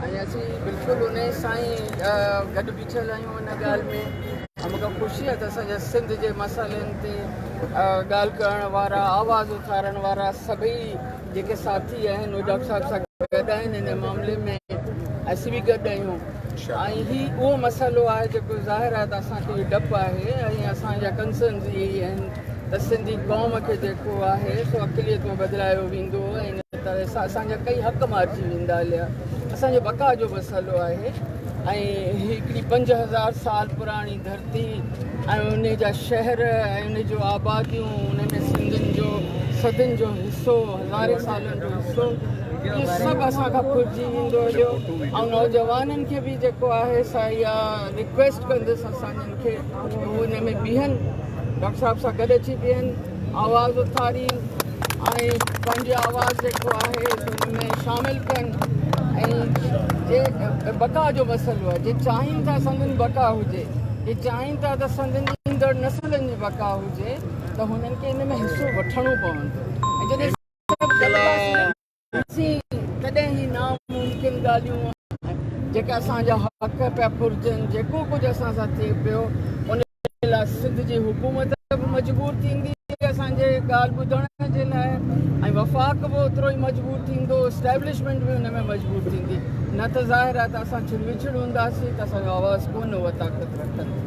असीं बिल्कुलु उन सां ई गॾु बीठल आहियूं उन ॻाल्हि में। ऐं मूंखे ख़ुशी आहे त असांजे सिंध जे मसइलनि ते ॻाल्हि करण वारा, आवाज़ उथारण वारा सभई जेके साथी आहिनि उहे डॉक्टर साहिब सां गॾु आहिनि हिन मामले में। असीं बि गॾु आहियूं ऐं हीउ उहो मसइलो आहे जेको ज़ाहिर आहे त असांखे डपु आहे ऐं असांजा कंसर्न्स इहे ई आहिनि त सिंधी क़ौम खे जेको आहे सो अक़लियत में बदिलायो वेंदो ऐं इन तरह सां असांजा कई हक़ मारिजी वेंदा हलिया। असांजे बका जो मसइलो आहे ऐं हिकिड़ी 5000 साल पुराणी धरती ऐं उन जा शहर ऐं उन जो आबादियूं, उन में सिंधियुनि जो सदियुनि जो हिसो, हज़ारे सालनि जो हिसो, इहो सभु असांखां भुलिजी वेंदो हुयो। ऐं नौजवाननि खे बि जेको आहे सा इहा रिक्वेस्ट कंदुसि असांजनि खे उहे हिन में बीहनि, डॉक्टर साहिब सां गॾु अची बीहनि, आवाज़ उथारीनि ऐं पंहिंजी आवाज़ जेको आहे हुन में शामिलु कनि। ऐं जे बका जो मसइलो आहे, जे चाहिनि था संदनि बका हुजे, जे चाहिनि था त संदनि ईंदड़ नसलनि जी बका हुजे त हुननि खे हिन में हिसो वठिणो पवंदो। ऐं जॾहिं तॾहिं ई नामुमकिन ॻाल्हियूं जेके असांजा हक़ पिया फुरिजनि, जेको कुझु असां सां थिए पियो उन लाइ सिंध जी हुकूमत बि मजबूर थींदी असांजे ॻाल्हि ॿुधण जे लाइ, ऐं वफ़ाक़ बि ओतिरो ई मजबूर थींदो, एस्टेब्लिशमेंट बि हुन में मजबूर थींदी। न त ज़ाहिर आहे त असां छिड़विछड़ हूंदासीं त असांजो आवाज़ु कोन उहा ताक़त रखंदी।